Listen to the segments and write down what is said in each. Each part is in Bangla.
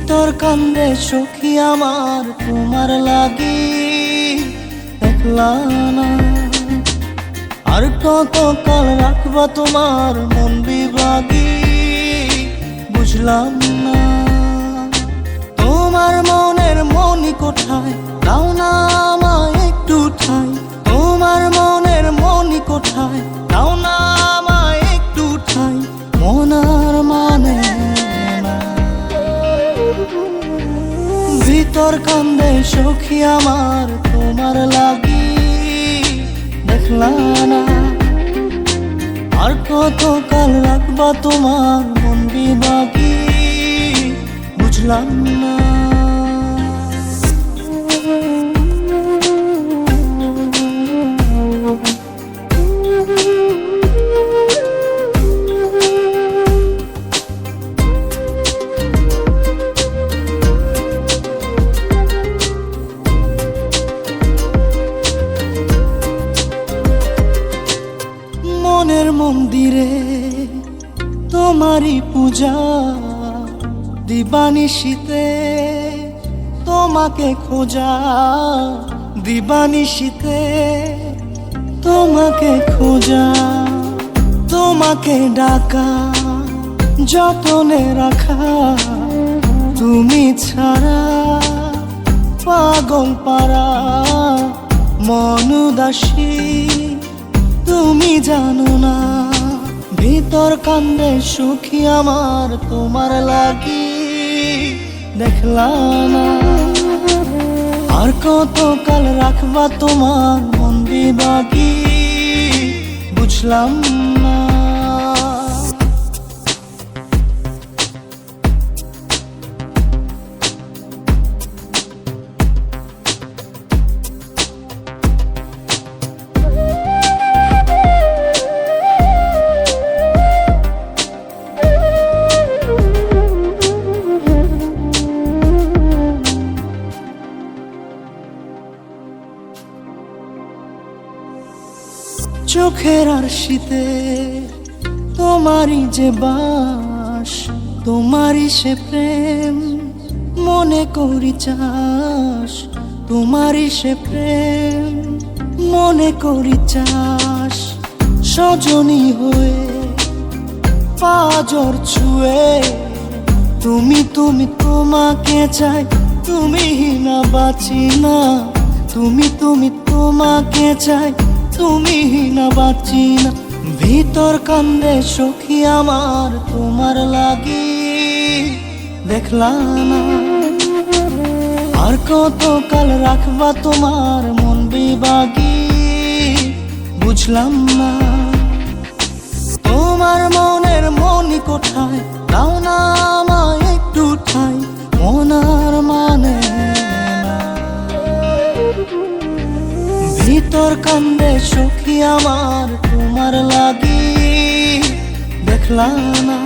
ভিতর কান্দে সখী আমার তোমার লাগি, দেখলা না আর কত কাল রাখবা তোমার মন বিভাগী, বুঝলাম না তোমার মনের মনি কোঠায়, দাও না আমায় একটু ঠাই। তোমার মনের মনি কোঠায়, দাও না আমায় একটু ঠাই। মনার মানে না। ভিতর কান্দে সখী আমার তোমার লাগি, দেখলা না আর কত কাল রাখবা তোমার মন বিভাগী, বুঝলাম না। মনের মন্দিরে তোমারই পূজা, দিবানিশীতে তোমাকে খোঁজা, দিবানিশীতে তোমাকে খোঁজা, তোমাকে ডাকা, যতনে রাখা, তুমি ছাড়া পাগল পারা মন উদাসী, তুমি জানো না। ভিতর কান্দে সুখী আমার তোমার লাগি, দেখলা না আর কত কাল রাখবা তোমার মন বিভাগী, বুঝলাম না। চোখের আরশিতে তোমারই যে বাস, তোমারই সে প্রেম মনে করি চাস, তোমারই সে প্রেম মনে করি চাস। সজনী হয়ে পাজর ছুঁয়ে তুমি তুমি তোমাকে চাই, তুমি না বাঁচি না, তুমি তুমি তোমাকে চাই, তুমি না বাঁচি না। ভিতর কান্দে সখী আমার তোমার লাগি, দেখলা না আর কত কাল রাখবা তোমার মন বিভাগী, বুঝলাম না। তোমার মনের মনি কোঠায়, দাও না আমায় একটু ঠাই। মনার মানে না। ভিতর কান্দে সখী আমার তোমার লাগি, দেখলা না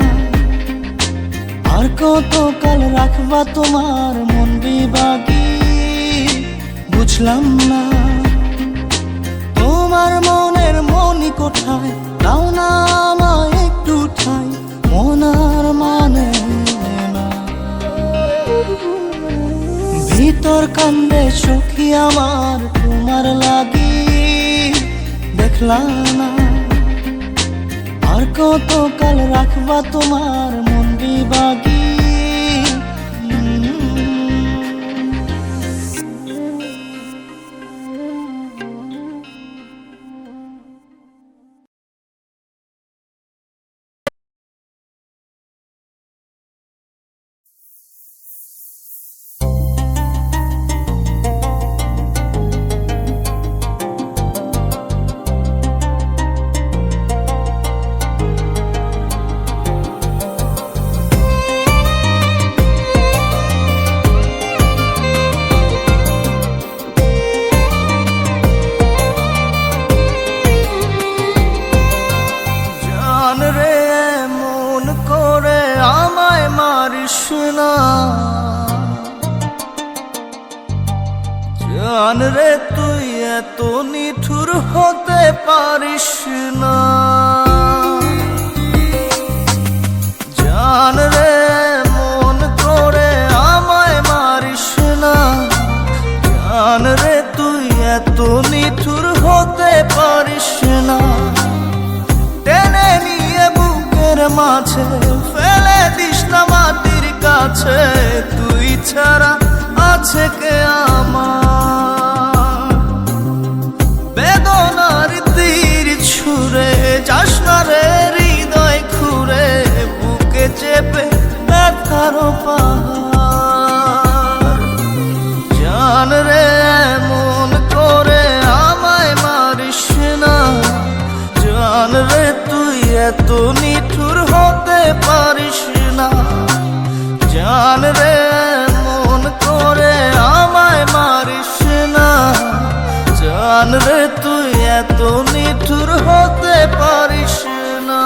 আর কত কাল রাখবা তোমার মন বিভাগী, বুঝলাম না। তোমার মনের মনি কোঠায়, দাও না আমায় একটু ঠাই। মনার মানে না। ভিতর কান্দে সখী আমার তোমার লাগি, দেখলা না আর কত কাল রাখবা তোমার মন বিভাগী। জান রে তুই এত নিঠুর হতে পারিস না, জান রে মন করে জান রে তুই এত নিঠুর হতে পারিস না, টেনে নিয়ে বুকের মাঝে ফেলে দিস না মাটির কাছে। তুই ছাড়া আছে কে আমার, বেদনার তীর ছুঁড়ে যাস না রে হৃদয় খুঁড়ে, বুকে চেপে ব্যথার পাহাড়। জান রে এমন করে আমায় মারিস না, জান রে তুই এত নিঠুর হতে পারিস না, জান রে এমন করে আমায় মারিস না, জান রে তুই এত নিঠুর হতে পারিস না।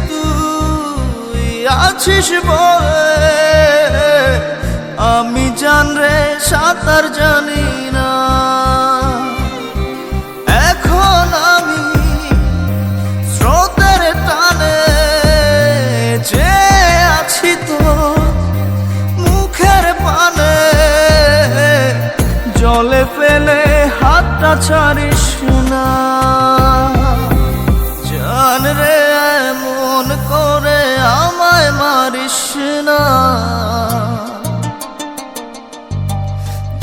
তুই আছিস বলে আমি জান রে সাঁতার জানি না, এখন আমি স্রোতের টানে যে আছি তো মুখের পানে। জলে ফেলে হাতটা ছাড়িস না, জান রে এমন করে আমায় মারিস না,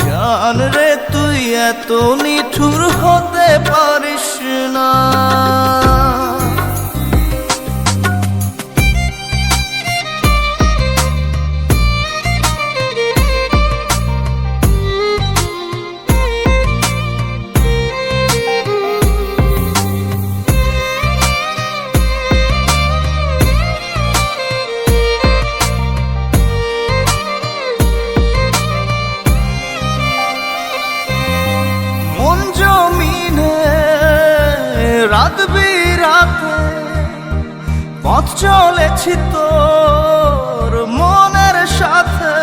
জান রে তুই এত নিঠুর হতে পারিস না। রাত বিরাতে পথ চলেছি তোর মনের সাথে,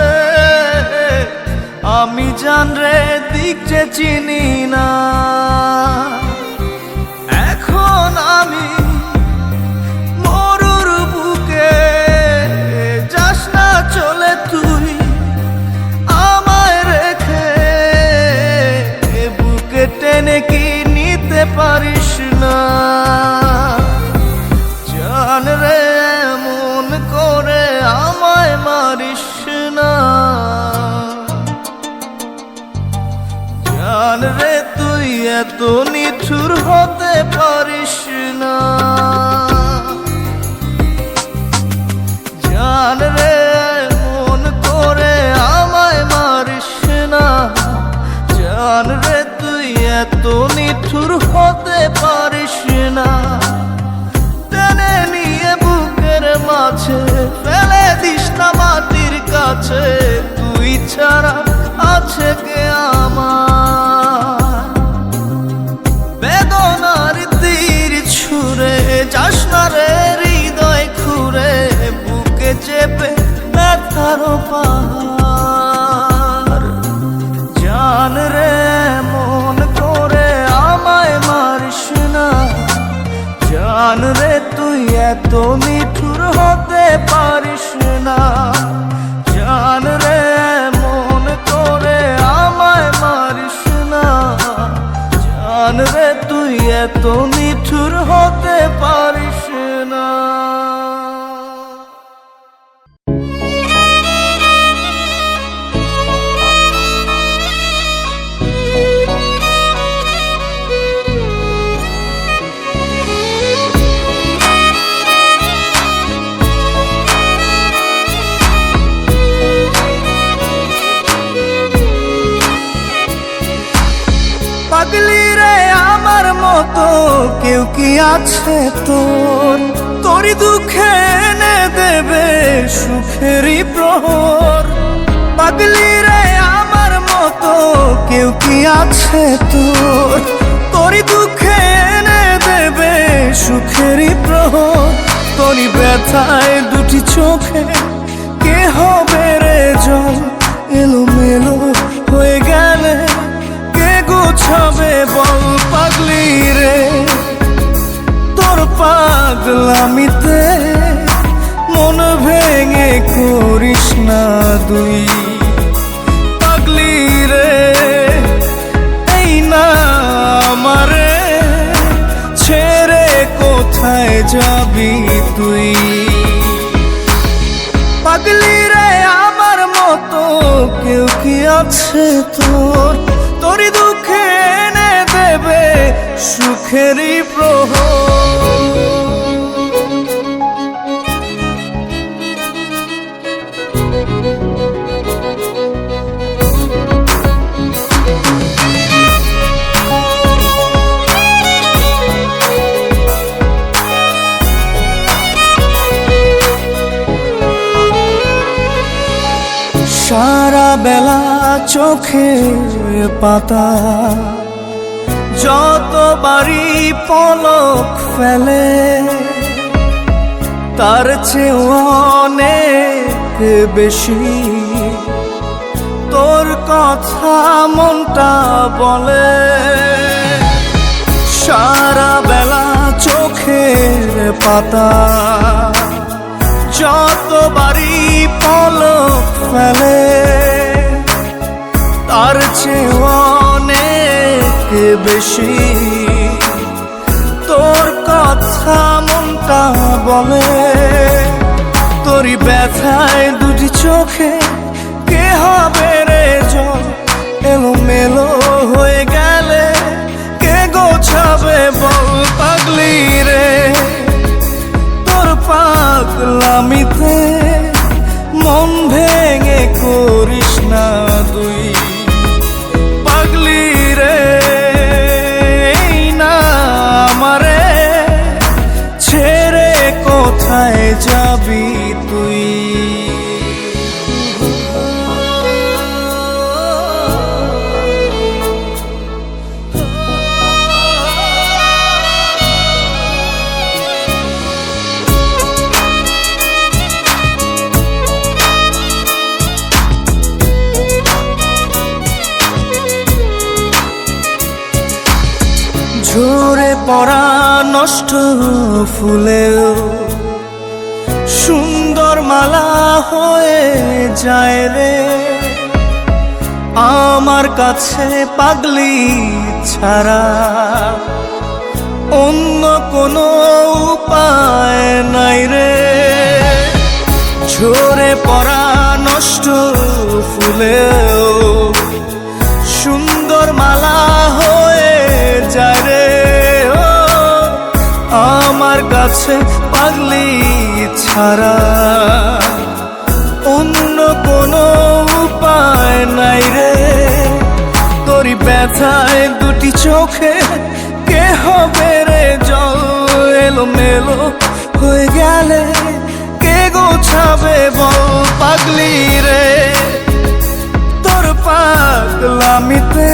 আমি জান রে দিক যে চিনি না, এখন আমি মরুর বুকে। যাস না চলে তুই আমায় রেখে, বুকে টেনে কি নিতে পারিস না, জান রে এমন করে আমায় মারিস না, জান রে তুই এত নিঠুর হতে পারিস না, জান রে এমন করে আমায় মারিস না, জান রে তুই এত নিঠুর হতে পারিস না। টেনে নিয়ে বুকের মাঝে ফেলে দিস না মাটির কাছে, তুই ছাড়া আছে কে আমার, বেদনার তীর ছুঁড়ে যাস না রে হৃদয় খুঁড়ে, বুকে চেপে ব্যথার পাহাড়। জান রে এমন করে আমায় মারিস না, জান রে তুই এত নিঠুর হতে পারিস না, জান রে এমন করে আমায় মারিস না, জান রে তুই এত নিঠুর হতে পারিস না। পাগলি রে আমার মতো কেউ কি আছে তোর, তোরই দুঃখে এনে দেবে সুখেরই প্রহর। পাগলি রে আমার মতো কেউ কি আছে তোর, তোরই দুঃখে এনে দেবে সুখেরই প্রহর। তোরই ব্যথায় দুটি চোখে কে হবে রে জল, এলোমেলো হয়ে গেলে কে গোছাবে বল। পাগলি রে তোর পাগলামিতে মন ভেঙে করিস না দুই। পাগলি রে এই না আমারে ছেড়ে কোথায় যাবি তুই। পাগলি রে আমার মতো কেউ কি আছে তোর, তোরই দুঃখে এনে দেবে সুখেরই প্রহর। সারা বেলা চোখের পাতা যতবারই পলক ফেলে, তার চেয়ে অনেক বেশি তোর কথা মনটা বলে। সারা বেলা চোখের পাতা যতবারই পলক ফেলে, তার চেয়ে অনেক বেশি তোর কথা মনটা বলে। তোরই ব্যথায় দুটি চোখে কে হবে রে জল, এলোমেলো হয়ে গেলে কে গোছাবে বল। পাগলি রে তোর পাগলামিতে মন ভেঙে করিস না দুই। পাগলি রে এই না আমারে ছেড়ে কোথায় যাবি তুই। ঝরে পড়া নষ্ট ফুলেও সুন্দর মালা হয়ে যায় রে আমার কাছে। পাগলি ছাড়া অন্য কোনো উপায় নাই রে। ঝরে পড়া নষ্ট ফুলেও সুন্দর মালা হয়ে যায় রে আমার কাছে। পাগলি ছাড়া অন্য কোনো উপায় নাই রে। তোরই ব্যথায় দুটি চোখে কে হবে রে জল, এলোমেলো হয়ে গেলে কে গোছাবে বল। পাগলি রে তোর পাগলামিতে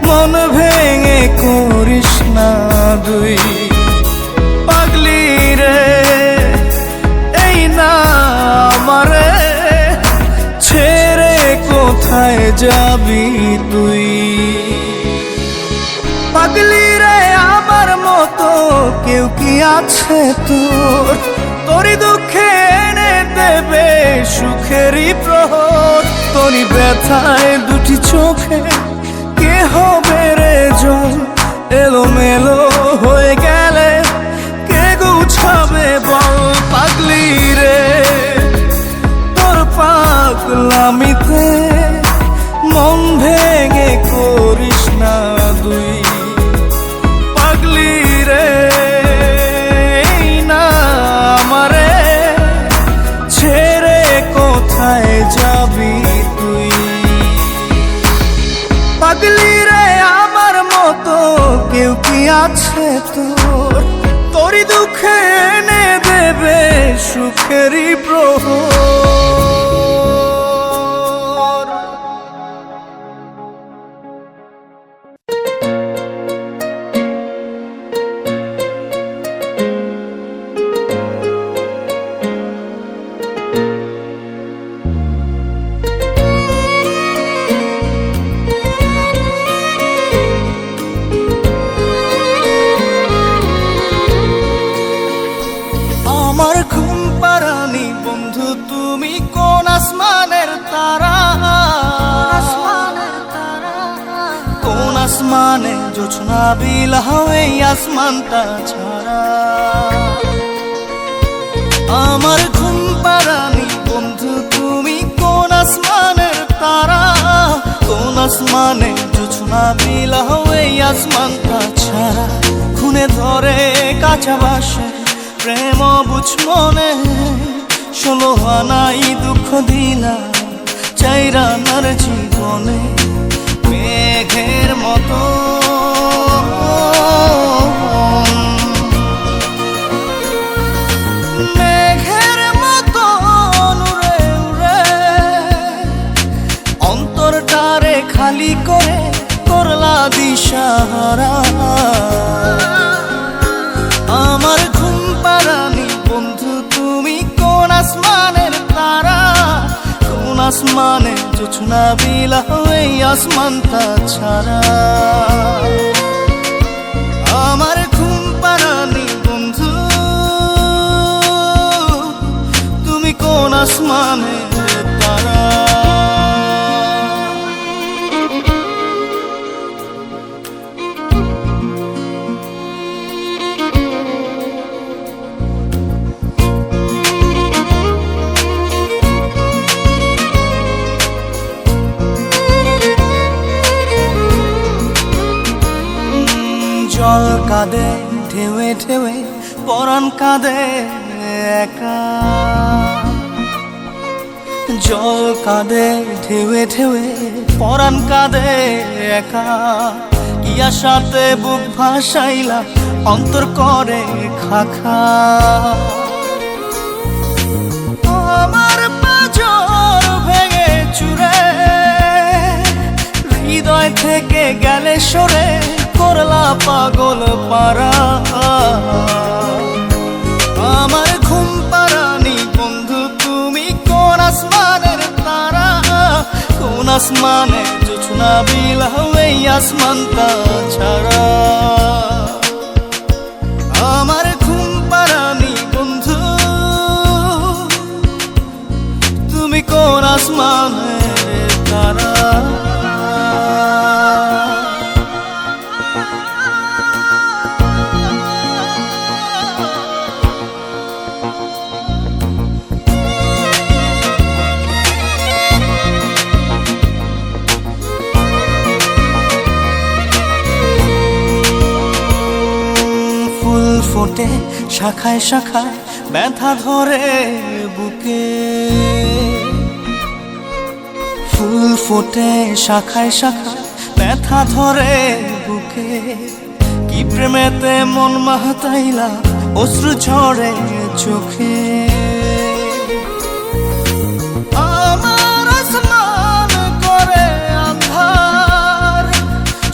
মন ভেঙে করিস না দুই। পাগলি রে এই না আমারে ছেড়ে কোথায় যাবি তুই। পাগলি রে আমার মতো কেউ কি আছে তোর, তোরই দুঃখে এনে দেবে সুখেরই প্রহর। তোরই ব্যথায় দুটি চোখে কে হবে রে জল, এলোমেলো হয়ে গেলে কে গুছাবে বল। পাগলি রে তোর পাগলামিতে মন ভেঙে করিস না দুই। পাগলি রে এই না আমারে ছেড়ে কোথায় যাবি তুই। পাগলি রে আমার কেউ কি আছে তোর, তোরই দুঃখে এনে দেবে দেবে সুখেরই প্রহর। আমার ঘুম পাড়ানি বন্ধু তুমি কোন আসমানের তারা, কোন আসমানে জোছনা বিলাও এই আসমানটা ছাড়া। আমার ঘুম পাড়ানি বন্ধু তুমি কোন আসমানের তারা, কোন আসমানে জোছনা বিলাও এই আসমানটা ছাড়া। খুনে ধরে কাঁচা বাসে প্রেম বুঝ মনে, 16 আনাই দুঃখ দিলা চাইরা নার জীবনে। মেঘের মতো মেঘের মতো উড়ে উড়ে অন্তরটারে খালি করে করলা দিশাহারা। আমার ঘুম পাড়ানি বন্ধু তুমি কোন আসমানের তারা, কোন আসমানে জোছনা বিলাও এই আসমানটা ছাড়া। আমার ঘুম পাড়ানি বন্ধু তুমি কোন আসমানের তারা। জল কাঁদে ঢেউে ঢেউে পরাণ কাঁদে একা, জল কাঁদে ঢেউে ঢেউে পরাণ কাঁদে একা। কি আশাতে বুক ভাসাইলা অন্তর করে খাখা। আমার পাঁজর ভেঙে চুরে হৃদয় থেকে গেলে সরে করলা পাগল পারা। আমার ঘুম পাড়ানি বন্ধু তুমি কোন আসমানের তারা, কোন আসমানে জোছনা বিলাও এই আসমানটা ছাড়া। আমার ঘুম পাড়ানি বন্ধু তুমি কোন আসমানের তারা। ফোটে শাখায় শাখায় ব্যথা ধরে বুকে, ফুল ফোটে শাখায় শাখায় ব্যথা ধরে বুকে। কি প্রেমেতে মন মাতাইলা অশ্রু ঝরে চোখে। আমার আসমান করে আন্ধার,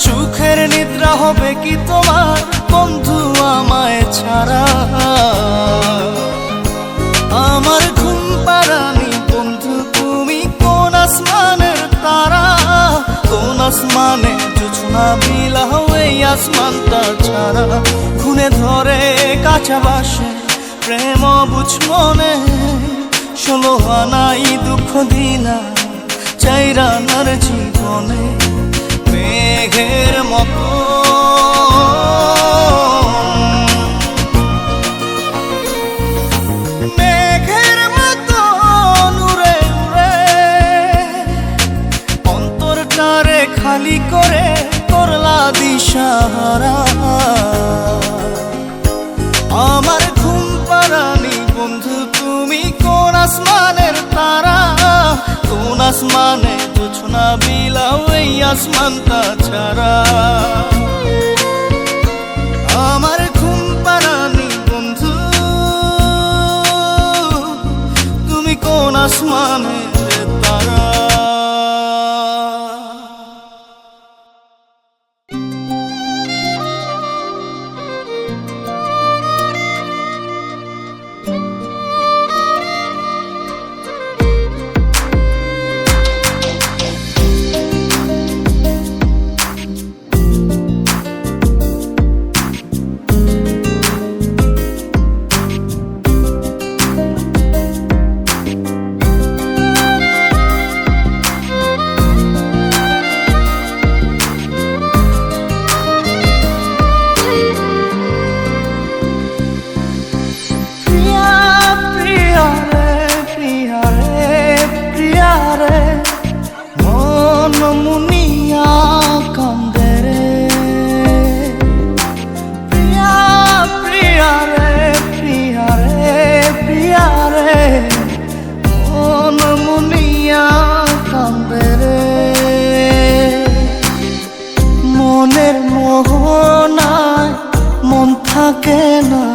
সুখের নিদ্রা হবে কি তোমার বন্ধু আমায় ছাড়া। আমার ঘুম পাড়ানি বন্ধু তুমি কোন আসমানের তারা, কোন আসমানে জোছনা বিলাও এই আসমানটা ছাড়া। খুনে ধরে কাঁচা বাসে প্রেম বুঝ মনে, 16 আনাই দুঃখ দিলা চাইরা নার জীবনে। মেঘের মতো মেঘের মতো উড়ে উড়ে অন্তরটারে খালি করে করলা দিশাহারা। আমার ঘুম পাড়ানি বন্ধু তুমি কোন আসমানের তারা, কোন আসমানে জোছনা বিলাও এই আসমানটা ছাড়া। আমার ঘুম পাড়ানি বন্ধু কোন আসমানের তারা। মনের মোহনায় মন থাকে না,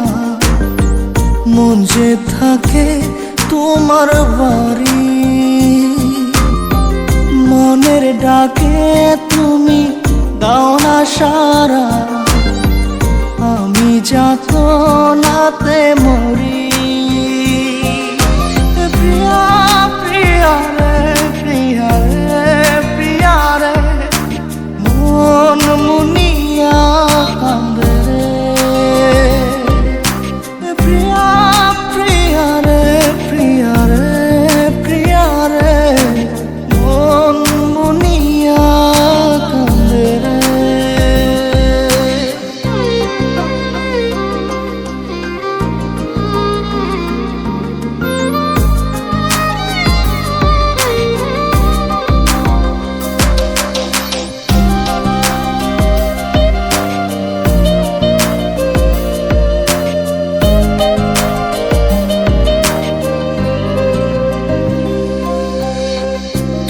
মন যে থাকে তোমার বাড়ি। মনের ডাকে তুমি দাও না সারা, আমি যাত নাতে মরি। প্রিয়া প্রিয়া রে প্রিয়া রে প্রিয়া রে, মন মুনিয়া কান্দে রে। প্রিয়া প্রিয়া রে প্রিয়া রে প্রিয়া রে, মন মুনিয়া কান্দে রে।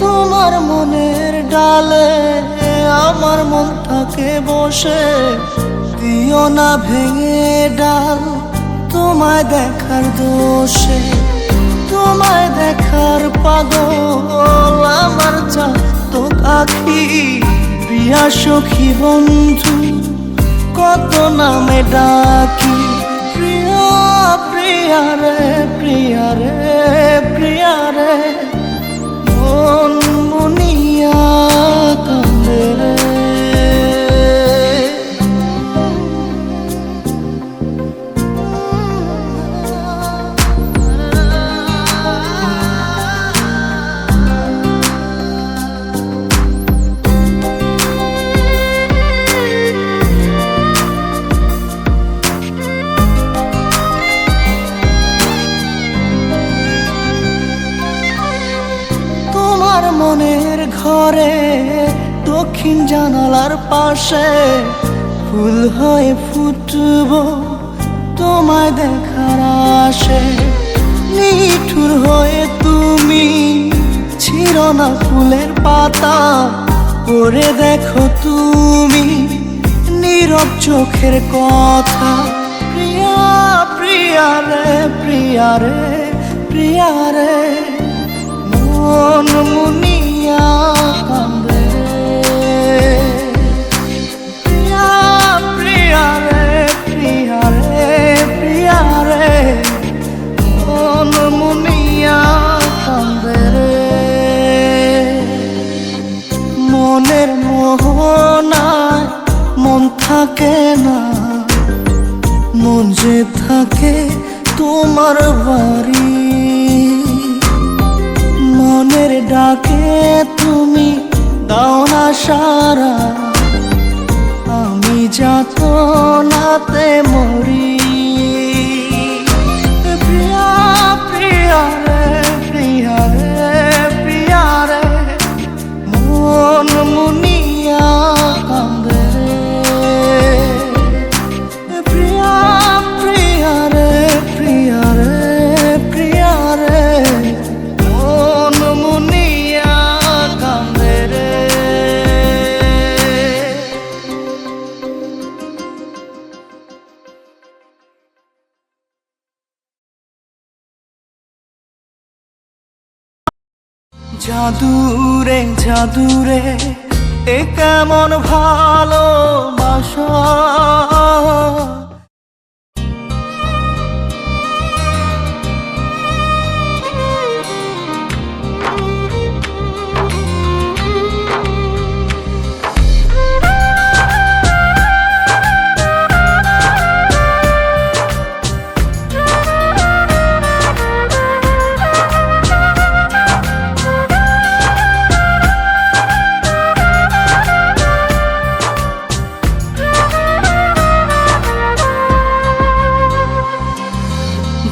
তোমার মনের ডালে আমার মন থাকে বসে, দিও না ভেঙে ডাল তোমায় দেখার দোষে। তোমায় দেখার পাগল আমার চাতক আখি, প্রিয়া সখী বন্ধু কত নামে ডাকি। প্রিয়া প্রিয়া রে প্রিয়া রে প্রিয়া রে, মন মুনিয়া কান্দে রে। তোমার মনের ঘরে দক্ষিণ জানালার পাশে ফুল হয়ে ফুটব তোমায় দেখার আশে। নিঠুর হয়ে তুমি ছিঁড়ো না ফুলের পাতা, করে দেখো তুমি নীরব চোখের কথা। প্রিয়া প্রিয়া রে প্রিয়া রে প্রিয়া রে, মন মুনিয়া কান্দে রে। প্রিয়া প্রিয়া রে প্রিয়া রে প্রিয়া রে, মন মুনিয়া কান্দে রে। মনের মোহনায় মন থাকে না, মন যে থাকে তোমার বাড়ি। মনের ডাকে তুমি দাও না সারা, আমি যাত নাতে মরি। প্রিয়া প্রিয়া রে প্রিয়া রে প্রিয়া রে, মন মুনিয়া কান্দে রে। প্রিয়া প্রিয়া রে প্রিয়া রে প্রিয়া রে, মন মুনিয়া কান্দে রে। জাদুরে জাদুরে এ কেমন ভালোবাসা।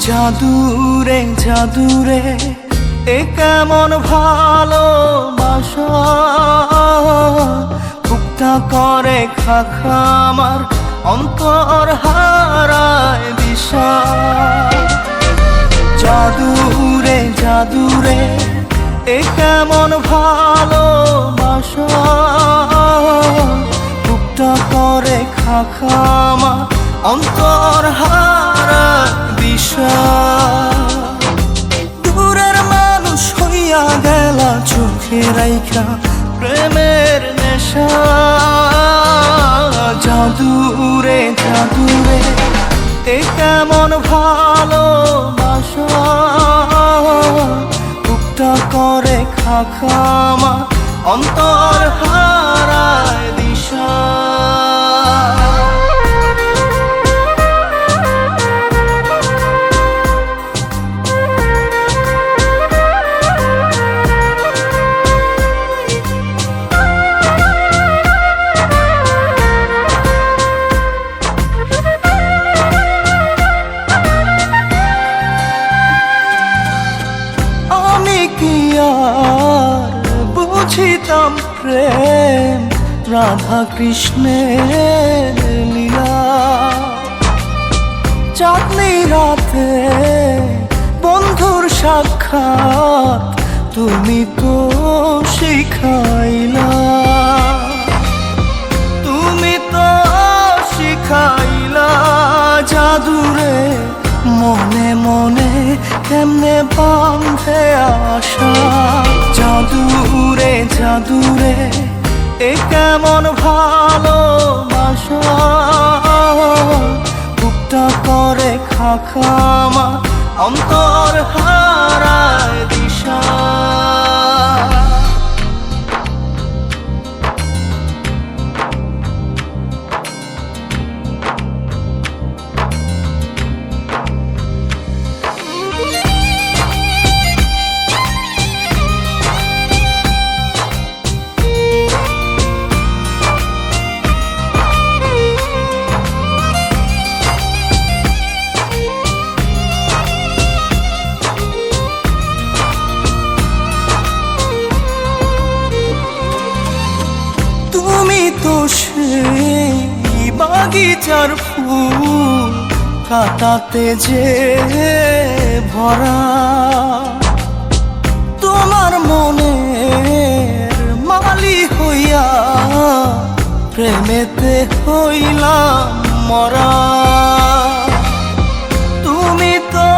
জাদুরে জাদুরে এ কেমন ভালোবাসা, বুকটা করে খাখা আমার অন্তর হারায় দিশা। জাদুরে জাদুরে এ কেমন ভালোবাসা, বুকটা করে খাখা আমার অন্তর হারায় দিশা। দূরের মানুষ হইয়া গেলা চোখে রাইখা প্রেমের নেশা। জাদুরে জাদুরে এ কেমন ভালোবাসা, বুকটা করে খাখা আমার অন্তর হারায় দিশা। বুঝিতাম প্রেম রাধা কৃষ্ণের লীলা, চাঁদনি রাতে বন্ধুর সাক্ষাৎ তুমি তো শিখাইলা। তুমি তো শিখাইলা জাদুরে মনে মনে কেমনে বাঁধে আশা। জাদুরে জাদুরে এ কেমন ভালোবাসা, বুকটা করে খাখা আমার অন্তর হারায় দিশা। সেই বাগিচার ফুল কাটাতে যে ভরা, তোমার মনের মালি হইয়া প্রেমেতে হইলাম মরা। তুমি তো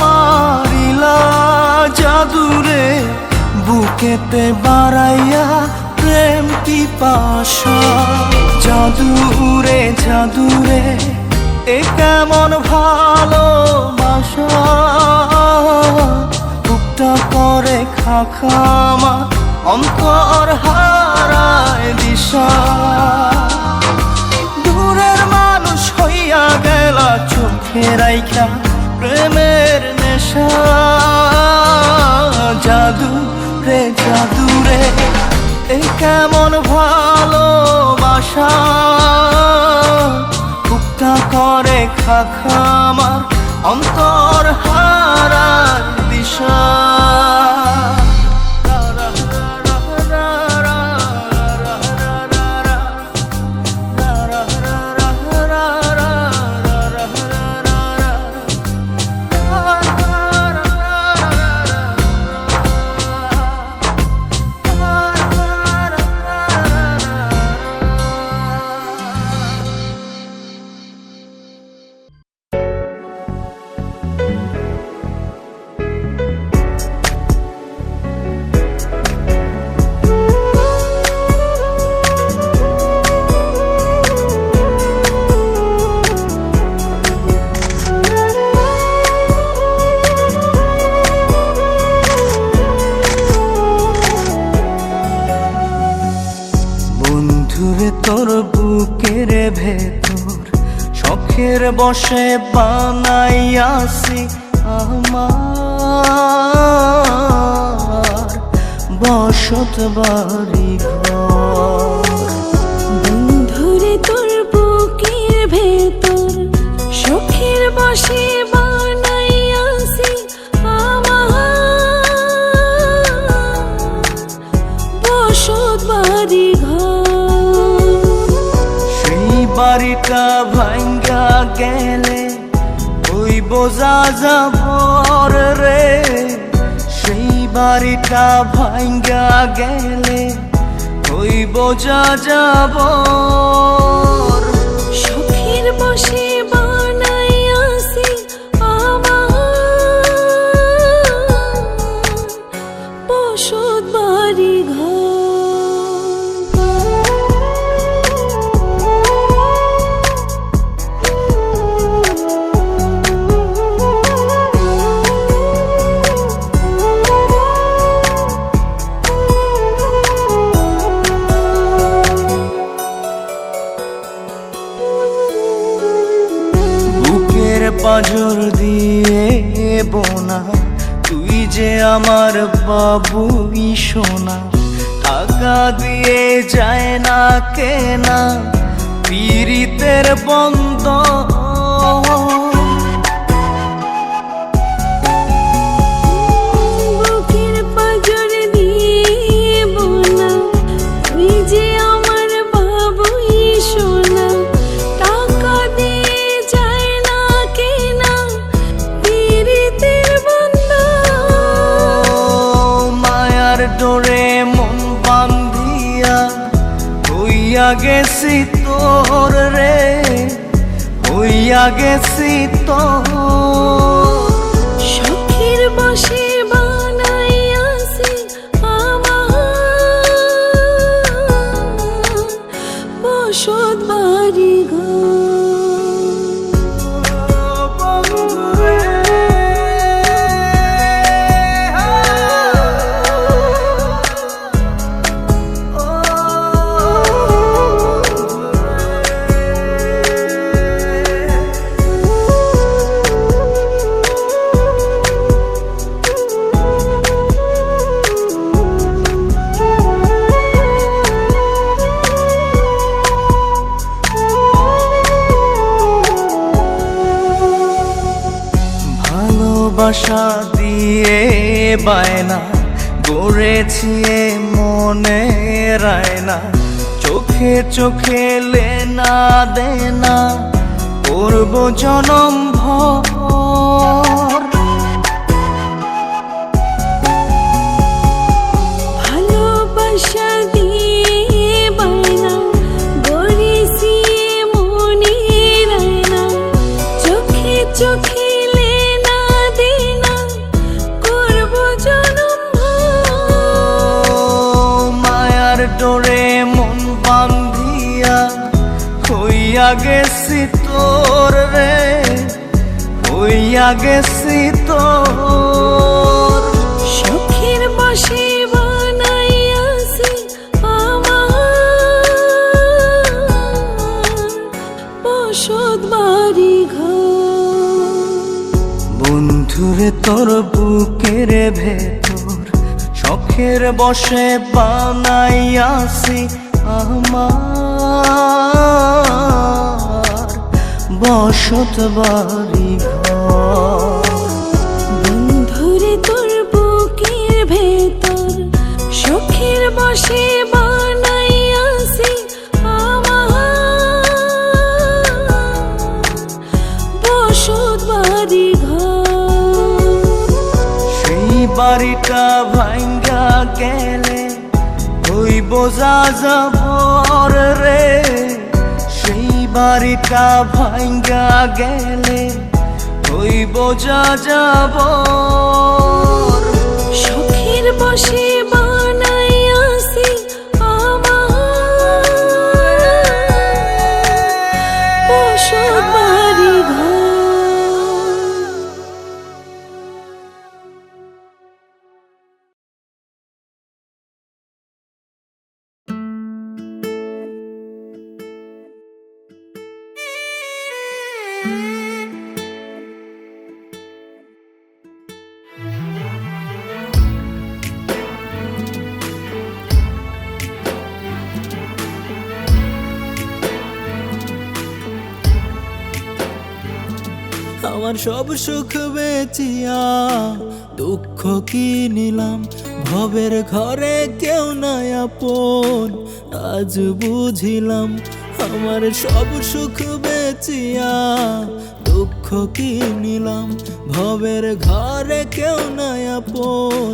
মারিলা জাদুরে বুকেতে বাড়াইয়া প্রেম পিপাসা। জাদুরে জাদুরে এ কেমন ভালোবাসা, বুকটা করে খাখা আমার অন্তর হারায় দিশা। দূরের মানুষ হইয়া গেলা চোখে রাইখা প্রেমের নেশা। জাদুরে জাদুরে এ কেমন ভালোবাসা, বুকটা করে খাখা আমার অন্তর হারায় দিশা। বশে বানাইয়াছি আমার বসত বাড়ি ঘর। বন্ধুরে তোর বুকের ভেতর শখের বশে বানাইয়াছি আমার বসত বাড়ি ঘর। সেই বাড়িটা ভাঙ্গা গেলে ওই বোঝা যাবর রে, সেই বাড়িটা ভাঙ্গা গেলে ওই বোঝা যাবর। শখের বশে বানাইয়াছি আমার বসত বাড়ি ঘর। পাঁজর দিয়ে বোনা তুই যে আমার বাবুই সোনা, টাকা দিয়ে যায় না কেনা পীড়িতের বন্ধ। বুকের পাঁজর দিয়ে বোনা তুই যে আমার বাবুই সোনা, টাকা দিয়ে যায় না কেনা পীড়িতের বন্ধন। মায়ার ডোরে মন বান্ধিয়া হইয়া গেছি তোর রে, হইয়া গেছি তোর। শখের বশে বানাইয়াছি আমার বসত বাড়ি ঘর। ভালোবাসা দিয়ে বায়না গড়েছি মনে রায়না, চোখে চোখে লেনা দেনা করব জনম ভর। ভালোবাসা দিয়ে বায়না গড়েছি মনে রায়না, চোখে চোখে লেনা দেনা করব জনম ভর। মায়ার ডোরে মন বান্ধিয়া হইয়া গেছি তোর রে, হইয়া গেছি তোর। শখের বশে বানাইয়াছি আমার বসত বাড়ি ঘর। বন্ধুরে তোর বুকের ভেতর শখের বশে বানাইয়াছি আমার বসত বাড়ি ঘর। বন্ধুরে তোর বুকের ভেতর শখের বশে বানাইয়াছি আমার বসত বাড়ি ঘর। সেই বাড়িটা ভাঙ্গা গেলে ওই বোঝা যাবর রে, সেই বাড়িটা ভাঙ্গা গেলে ওই বোঝা যাবর। শখের বশে বানাইয়াছি আমার বসত বাড়ি ঘর। আমার সব সুখ বেচিয়া দুঃখ কি নিলাম, ভবের ঘরে কেউ নাই আপন, আজ বুঝিলাম। আমার সব সুখ বেচিয়া দুঃখ কি নিলাম, ভবের ঘরে কেউ নাই আপন,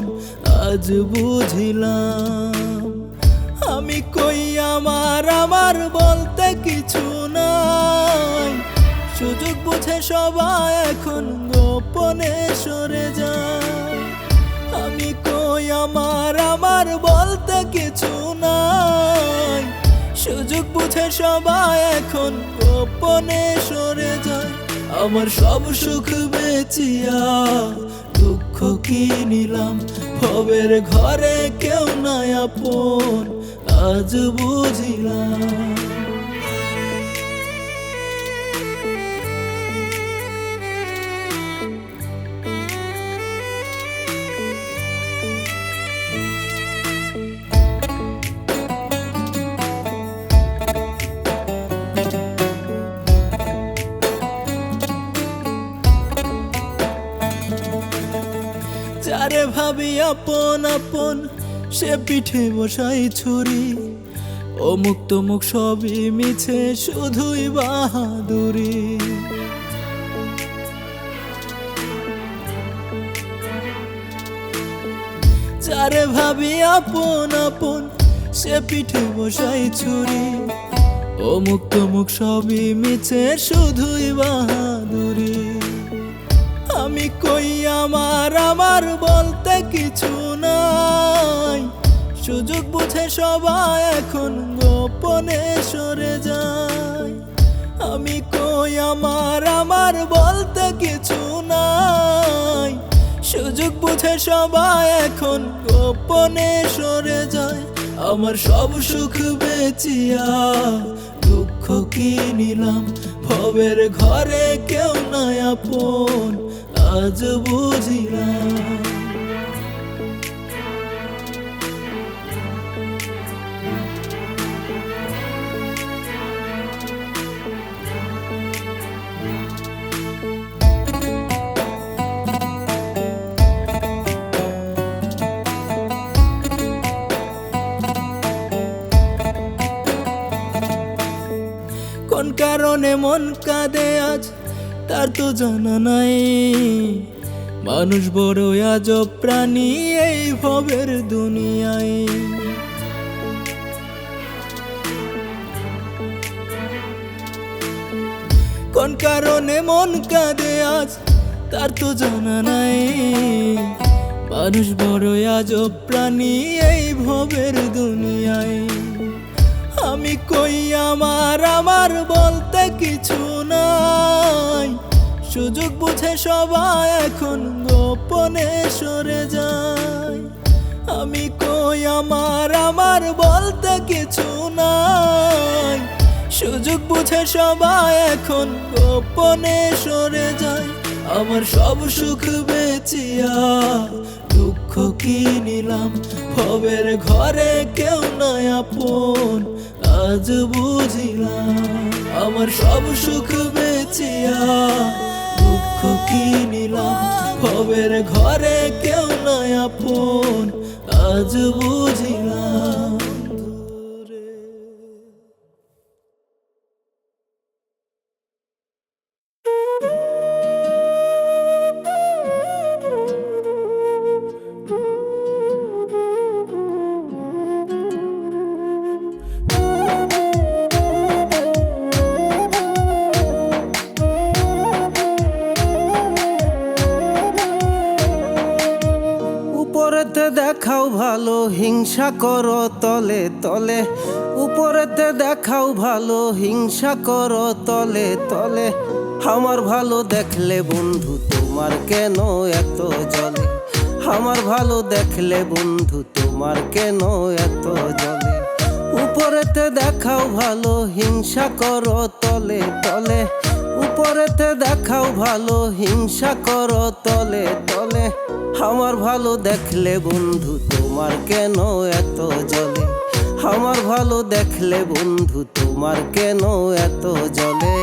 আজ বুঝিলাম। আমি কই আমার আমার বলতে কিছু নাই, সুযোগ বুঝে সবাই এখন গোপনে সরে যায়। আমি কই আমার আমার বলতে কিছু নাই, সুযোগ বুঝে সবাই এখন গোপনে সরে যায়। আমার সব সুখ বেচিয়া দুঃখ কি নিলাম, ভবের ঘরে কেউ নাই আপন, আজ বুঝিলাম। যারে ভাবি আপন আপন, সে পিঠে বসাই ছুরি, অমুক তমুক সবই মিছে, শুধুই বাহাদুরি। যারে ভাবি আপন আপন, সে পিঠে বসাই ছুরি, অমুক তমুক সবই মিছে, শুধুই বাহাদুরি। আমি কই আমার আমার বলতে কিছু নাই, সুযোগ বুঝে সবাই এখন গোপনে সরে যায়। আমি কই আমার আমার বলতে কিছু নাই, সুযোগ বুঝে সবাই এখন গোপনে সরে যায়। আমার সব সুখ বেচিয়া দুঃখ কি নিলাম, ভবের ঘরে কেউ নাই আপন, আজ বুঝিলাম। কোন কারণে মন কাঁদে আজ তার তো জানা নাই, মানুষ বড় আজব প্রাণী এই ভবের দুনিয়ায়। কোন কারণে মন কাঁদে আজ তার তো জানা নাই, মানুষ বড় আজব প্রাণী এই ভবের দুনিয়ায়। আমি কই আমার আমার বলতে কিছু নাই, সুযোগ বুঝে সবাই এখন গোপনে সরে যায়। আমি কই আমার আমার বলতে কিছু নাই, সুযোগ বুঝে সবাই এখন গোপনে সরে যায়। আমার সব সুখ বেচিয়া দুঃখ কি নিলাম, ভবের ঘরে কেউ নাই আপন, আজ বুঝিলাম। আমার সব সুখ বেচিয়া দুঃখ কি নিলাম, ভবের ঘরে কেউ নাই আপন, আজ বুঝিলাম। উপরেতে দেখাও ভালো, হিংসা করো তলে তলে। উপরেতে দেখাও ভালো, হিংসা করো তলে তলে। আমার ভালো দেখলে বন্ধু তোমার কেন এত জ্বলে? আমার ভালো দেখলে বন্ধু তোমার কেন এত জ্বলে? উপরেতে দেখাও ভালো, হিংসা করো তলে তলে। উপরেতে দেখাও ভালো, হিংসা করো তলে তলে। আমার ভালো দেখলে বন্ধু তোমার কেন এত জ্বলে? আমার ভালো দেখলে বন্ধু তোমার কেন এত জ্বলে?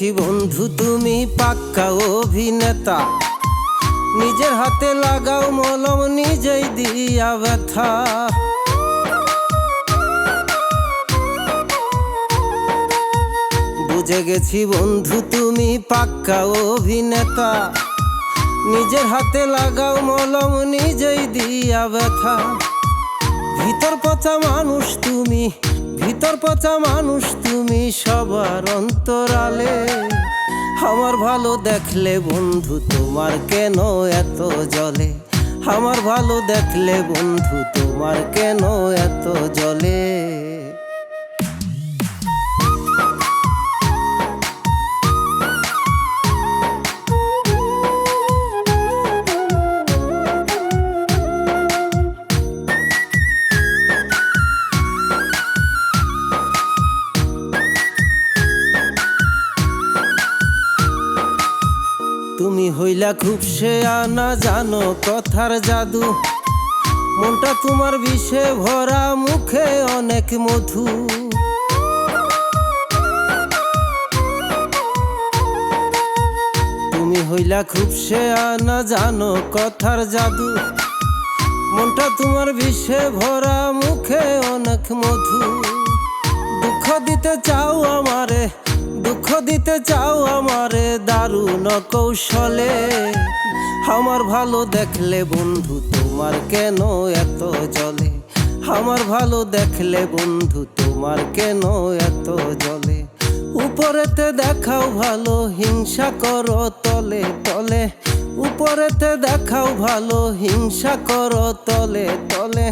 গেছি বন্ধু তুমি পাক্কা অভিনেতা, নিজের হাতে লাগাও মলম নিজেই দিয়া ব্যথা। বুঝে গেছি বন্ধু তুমি পাক্কা অভিনেতা, নিজের হাতে লাগাও মলম নিজেই দিয়া ব্যথা। ভিতর পচা মানুষ তুমি, ভিতর পচা মানুষ তুমি সবার অন্তরালে। আমার ভালো দেখলে বন্ধু তোমার কেন এত জ্বলে, আমার ভালো দেখলে বন্ধু তোমার কেন এত জ্বলে। তুমি হইলা খুব শেয়ানা, জানো কথার জাদু, মনটা তোমার বিষে ভরা, মুখে অনেক মধু। তুমি হইলা খুব শেয়ানা, জানো কথার জাদু, মনটা তোমার বিষে ভরা, মুখে অনেক মধু। দুঃখ দিতে চাও আমারে, দুঃখ দিতে চাও আমারে দারুণ কৌশলে। আমার ভালো দেখলে বন্ধু তোমার কেন এত জ্বলে, আমার ভালো দেখলে বন্ধু তোমার কেন এত জ্বলে। উপরেতে দেখাও ভালো, হিংসা করো তলে তলে, উপরেতে দেখাও ভালো, হিংসা করো তলে তলে।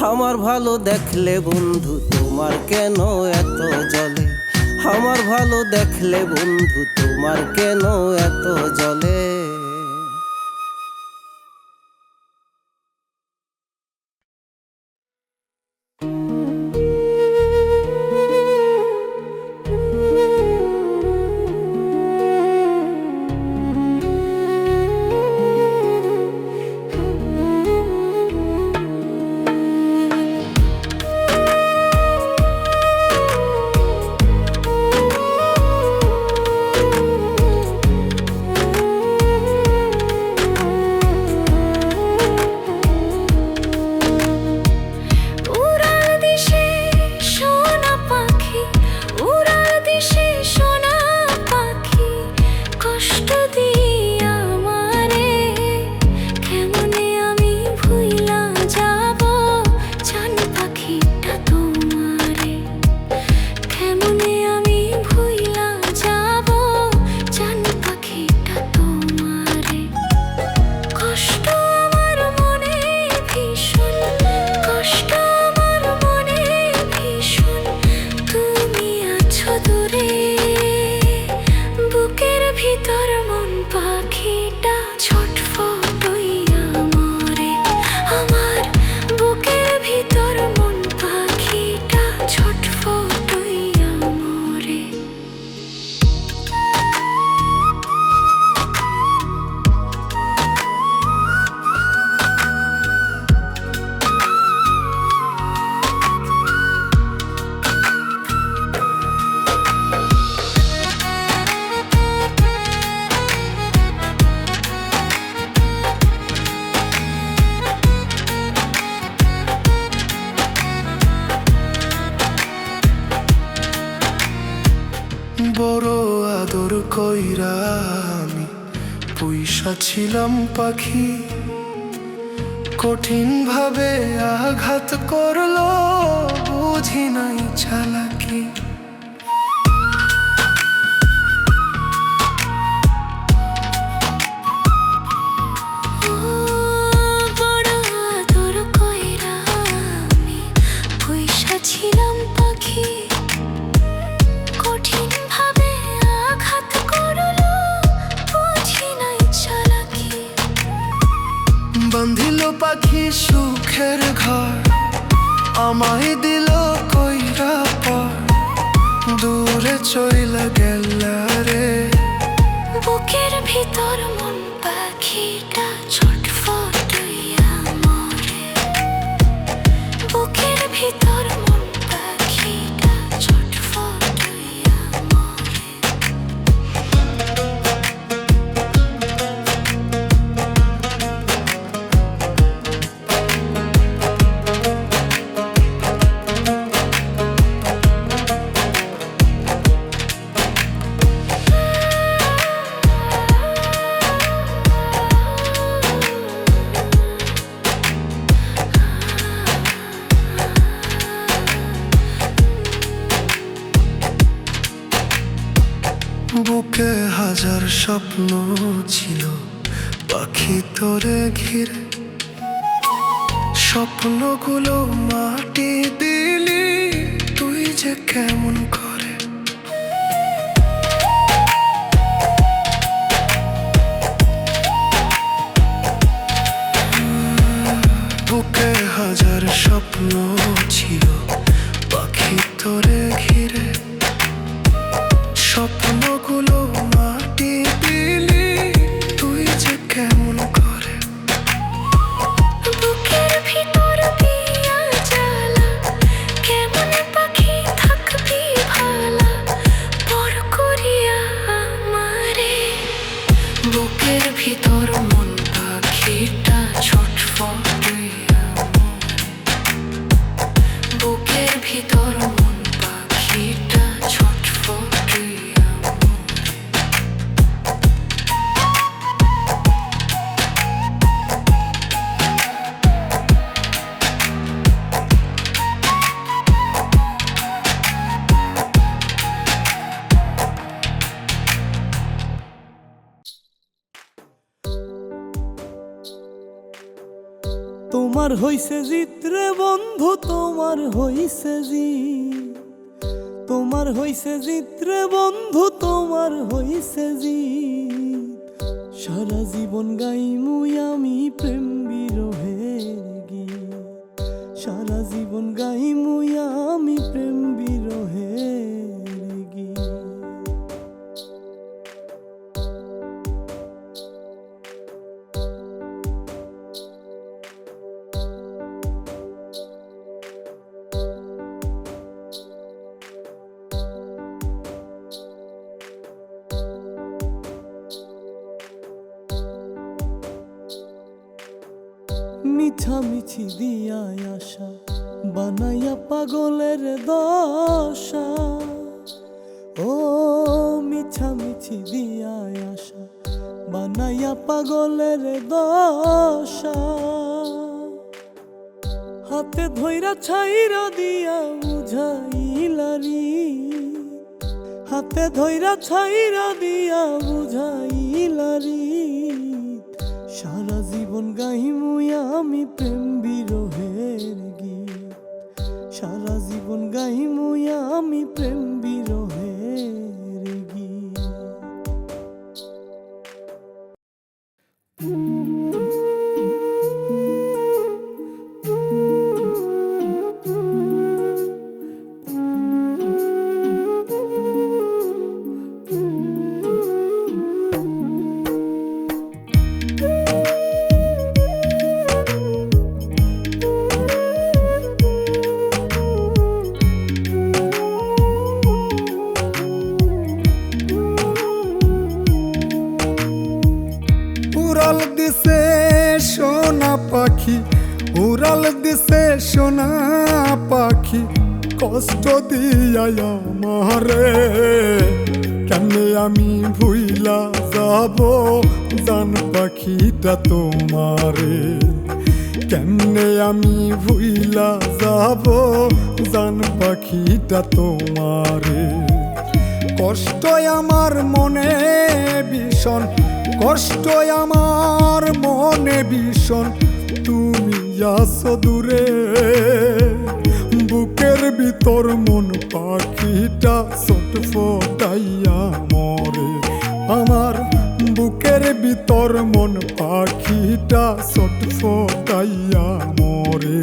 আমার ভালো দেখলে বন্ধু তোমার কেন এত জ্বলে, আমার ভালো দেখলে বন্ধু তোমার কেন এত জ্বলে। বড় আদর কইরা আমি পুইসা ছিলাম পাখি, কঠিন ভাবে আঘাত করলো বুঝি নাই চালাকি। ছিলাম পাখি, কঠিন ভাবে আঘাত করলো বুঝি নাই চালাকি। বান্ধিল পাখি সুখের ঘর, আমায় দিল কইরা পর, দূরে চইলা গেলা রে। বুকের ভিতর মন পাখিটা ছটফটাইয়া মরে, বুকের ভিতর মন পাখিটা ছটফটাইয়া মরে। হাজার স্বপ্ন ছিল পাখি তোরে ঘিরে, স্বপ্নগুলো মাটি দিলি তুই যে কেমন করে। বুকে হাজার স্বপ্ন ছিল পাখি তোরে ঘিরে, স্বপ্নগুলো মাটি দিলি তুই যে কেমন করে। বুকের ভিতর দিয়া জ্বালা, কেমন পাখি থাকবি ভালা পর করিয়া আমারে। বুকের ভিতর মন পাখিটা ছটফটাইয়া মরে। বুকের ভিতর মন পাখিটা ছটফটাইয়া মরে। তোমার হইছে জিত্রে বন্ধু, তোমার হইছে জিত। তোমার হইছে জিত্রে বন্ধু, তোমার হইছে জিত। সারা জীবন গাইমুই আমি প্রেম বিরহের গীত। সারা জীবন গাইমুই আমি প্রেম বিরহের গীত। মিছামিছি দিয়ায় আশা বানাইয়া পাগলের দশা। ও মিছামিছি দিয়ায় আশা বানাইয়া পাগলের দশা। হাতে ধইরা ছাইরা দিয়া বুঝাইলারি, হাতে ধইরা ছাইরা দিয়া বুঝাইলারি। সারা জীবন গাইমুই আমি প্রেম বিরহের গীত। সারা জীবন গাইমুই আমি প্রেম বিরহের গীত। উড়াল দিছে সোনা পাখি, উড়াল দিছে সোনা পাখি, কষ্ট দিয়া আমারে। কেমনে আমি ভুইলা যাব জান পাখিটা তোমারে। কেমনে আমি ভুইলা যাব জান পাখিটা তোমারে। কষ্ট আমার মনে ভীষণ, কষ্ট আমার মনে ভীষণ, তুমি আছো দূরে। বুকের ভিতর মন পাখিটা ছটফটাইয়া মরে। আমার বুকের ভিতর মন পাখিটা ছটফটাইয়া মরে।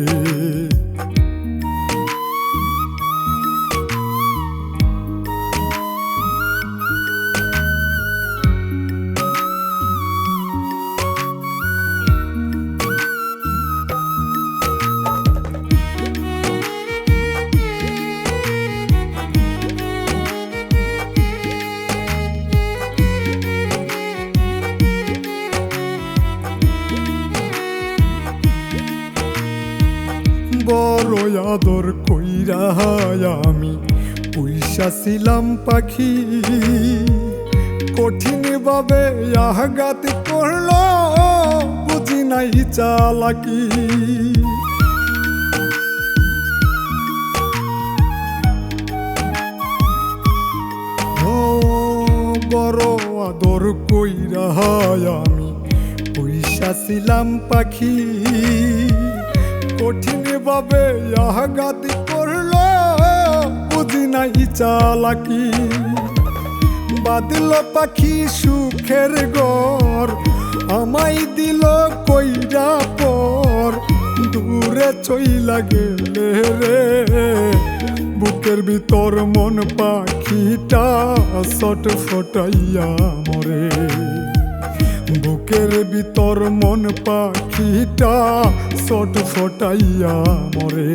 বড় আদর কইরা আমি পয়সা ছিলাম পাখি। কঠিন ভাবে আঘাত করলো বুঝি নাই চালাকি। ও বড় আদর কইরা আমি পয়সাছিলাম পাখি, কঠিন ভাবে আঘাত করলো বুঝি নাই চালাকি। বাঁধল পাখি সুখের ঘর, আমায় দিল কইরা পর, দূরে চইলা গেলে রে। বুকের ভিতর মন পাখিটা ছটফটাইয়া মরে, বুকের ভিতর মন পাখিটা ছটফটাইয়া মরে।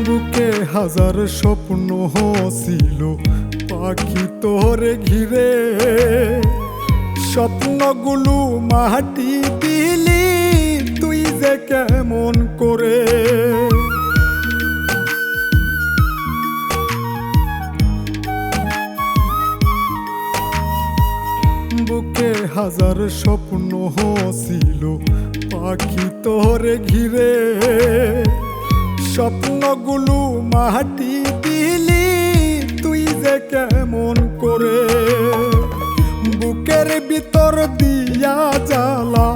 বুকে হাজার স্বপ্ন ছিল পাখি তোরে ঘিরে, স্বপ্নগুলো মাটি দিলি তুই যে কেমন করে। বুকে হাজার স্বপ্ন ছিল পাখি তোরে ঘিরে, স্বপ্নগুলো মাটি দিলি তুই যে কেমন করে। বুকের ভিতর দিয়া জ্বালা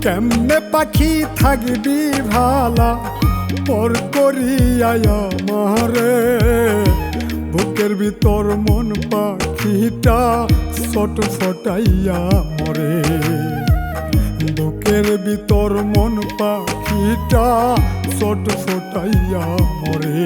কেমনে পাখি থাকবি ভালা, পর করিয়া আমারে। বুকের ভিতর মন পাখিটা ছটফটাইয়া মরে, বুকের ভিতর মন পাখিটা ছটফটাইয়া মরে।